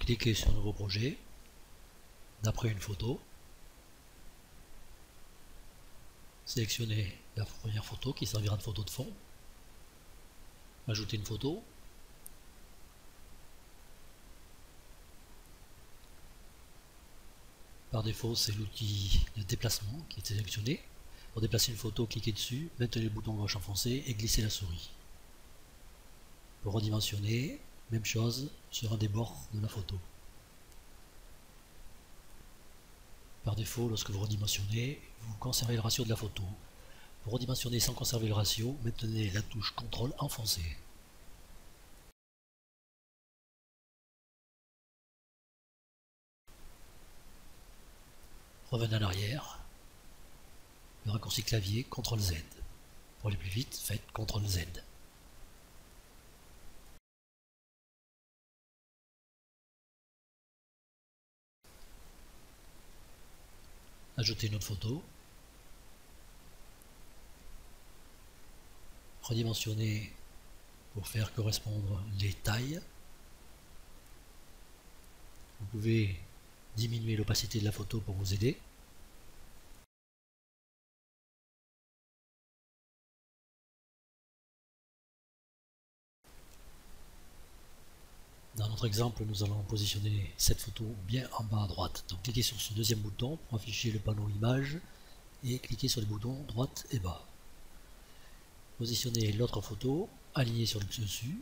cliquez sur Nouveau projet, d'après une photo. Sélectionnez la première photo qui servira de photo de fond. Ajoutez une photo. Par défaut, c'est l'outil de déplacement qui est sélectionné. Pour déplacer une photo, cliquez dessus, maintenez le bouton gauche enfoncé et glissez la souris. Pour redimensionner, même chose sur un des bords de la photo. Par défaut, lorsque vous redimensionnez, vous conservez le ratio de la photo. Pour redimensionner sans conserver le ratio, maintenez la touche CTRL enfoncée. Revenez en arrière. Le raccourci clavier CTRL Z. Pour aller plus vite, faites CTRL Z. Ajoutez une autre photo. Redimensionnez pour faire correspondre les tailles. Vous pouvez diminuer l'opacité de la photo pour vous aider. Dans notre exemple, nous allons positionner cette photo bien en bas à droite. Donc cliquez sur ce deuxième bouton pour afficher le panneau image et cliquez sur les boutons droite et bas. Positionnez l'autre photo, alignée sur le dessus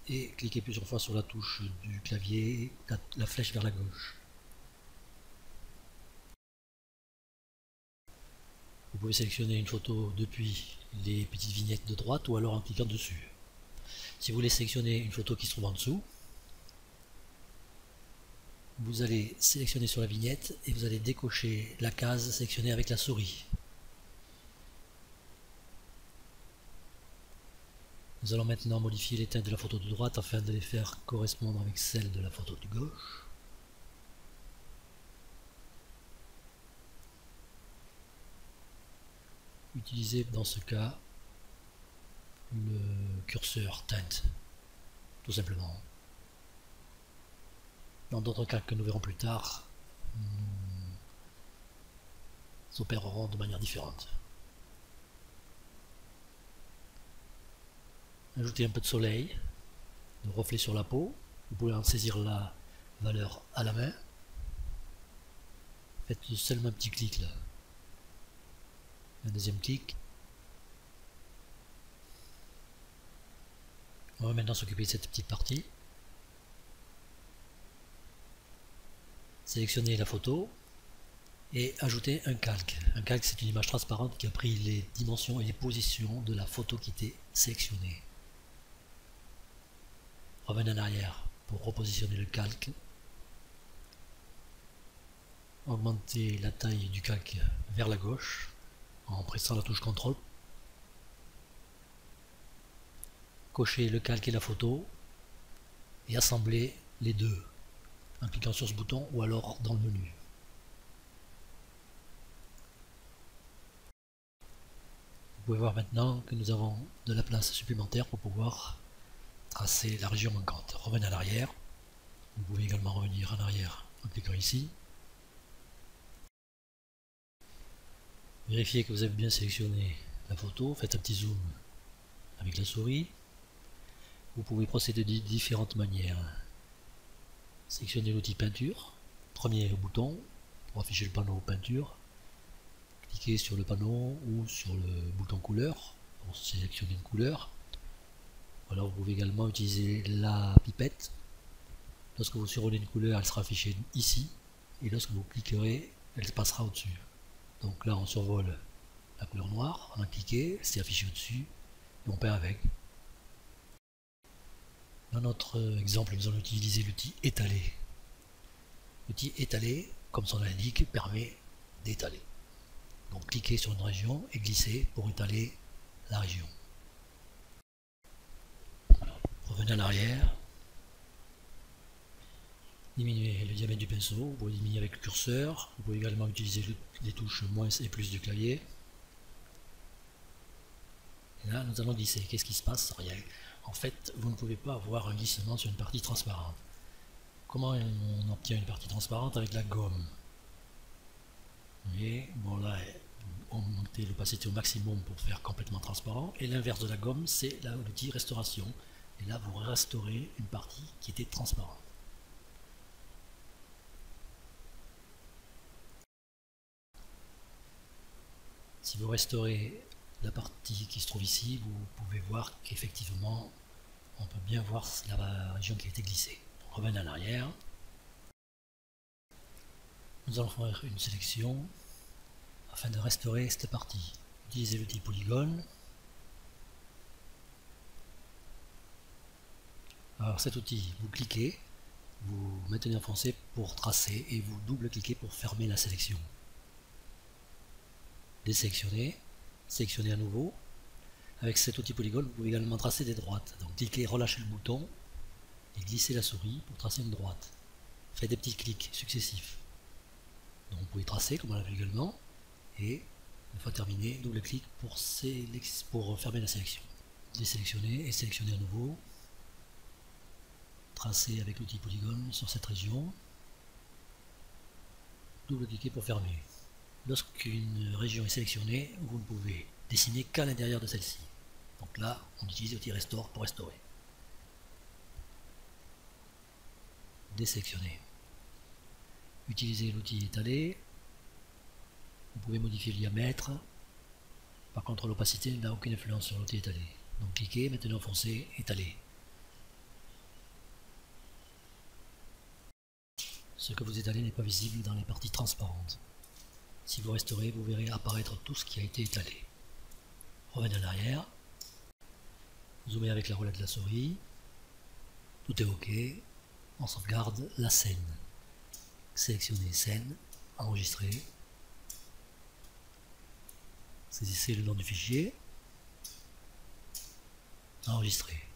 et cliquez plusieurs fois sur la touche du clavier, la flèche vers la gauche. Vous pouvez sélectionner une photo depuis les petites vignettes de droite ou alors en cliquant dessus. Si vous voulez sélectionner une photo qui se trouve en dessous, vous allez sélectionner sur la vignette et vous allez décocher la case sélectionnée avec la souris. Nous allons maintenant modifier les teintes de la photo de droite afin de les faire correspondre avec celles de la photo de gauche. Utilisez dans ce cas le curseur teinte, tout simplement. Dans d'autres cas que nous verrons plus tard, nous opérerons de manière différente. Ajoutez un peu de soleil, de reflet sur la peau. Vous pouvez en saisir la valeur à la main. Faites seulement un petit clic là. Un deuxième clic. On va maintenant s'occuper de cette petite partie. Sélectionnez la photo et ajoutez un calque. Un calque, c'est une image transparente qui a pris les dimensions et les positions de la photo qui était sélectionnée. Revenez en arrière pour repositionner le calque. Augmentez la taille du calque vers la gauche en pressant la touche CTRL. Cochez le calque et la photo et assemblez les deux en cliquant sur ce bouton ou alors dans le menu. Vous pouvez voir maintenant que nous avons de la place supplémentaire pour pouvoir tracer la région manquante. Revenez en arrière. Vous pouvez également revenir en arrière en cliquant ici. Vérifiez que vous avez bien sélectionné la photo. Faites un petit zoom avec la souris. Vous pouvez procéder de différentes manières. Sélectionnez l'outil peinture. Premier bouton pour afficher le panneau peinture. Cliquez sur le panneau ou sur le bouton couleur pour sélectionner une couleur. Alors vous pouvez également utiliser la pipette. Lorsque vous survolez une couleur, elle sera affichée ici. Et lorsque vous cliquerez, elle passera au-dessus. Donc là, on survole la couleur noire, on a cliqué, c'est affiché au-dessus, et on peint avec. Dans notre exemple, nous allons utiliser l'outil étaler. L'outil étaler, comme son nom l'indique, permet d'étaler. Donc cliquez sur une région et glissez pour étaler la région. Alors, revenez en arrière. Diminuez le diamètre du pinceau, vous pouvez diminuer avec le curseur, vous pouvez également utiliser les touches moins et plus du clavier. Et là, nous allons glisser. Qu'est-ce qui se passe? Rien. En fait, vous ne pouvez pas avoir un glissement sur une partie transparente. comment on obtient une partie transparente avec la gomme? Vous voyez, bon là, on monte l'opacité au maximum pour faire complètement transparent. Et l'inverse de la gomme, c'est l'outil restauration. Et là, vous restaurez une partie qui était transparente. Si vous restaurez la partie qui se trouve ici, vous pouvez voir qu'effectivement, on peut bien voir la région qui a été glissée. On revient en arrière. Nous allons faire une sélection afin de restaurer cette partie. Utilisez l'outil polygone. Alors cet outil, vous cliquez, vous maintenez enfoncé pour tracer et vous double-cliquez pour fermer la sélection. Désélectionnez, sélectionnez à nouveau. Avec cet outil polygone, vous pouvez également tracer des droites. Donc cliquez, relâchez le bouton et glissez la souris pour tracer une droite. Faites des petits clics successifs. Donc vous pouvez tracer comme on l'a vu également. Et une fois terminé, double-clic pour fermer la sélection. Désélectionnez et sélectionnez à nouveau. Tracez avec l'outil polygone sur cette région. Double-cliquez pour fermer. Lorsqu'une région est sélectionnée, vous ne pouvez dessiner qu'à l'intérieur de celle-ci. Donc là, on utilise l'outil Restore pour restaurer. Désélectionner. Utilisez l'outil étaler. Vous pouvez modifier le diamètre. Par contre, l'opacité n'a aucune influence sur l'outil étalé. Donc cliquez, maintenez enfoncé, étaler. Ce que vous étalez n'est pas visible dans les parties transparentes. Si vous restaurez, vous verrez apparaître tout ce qui a été étalé. Revenez en arrière. Zoomez avec la roulette de la souris. Tout est OK. On sauvegarde la scène. Sélectionnez scène, enregistrez. Saisissez le nom du fichier. Enregistrez.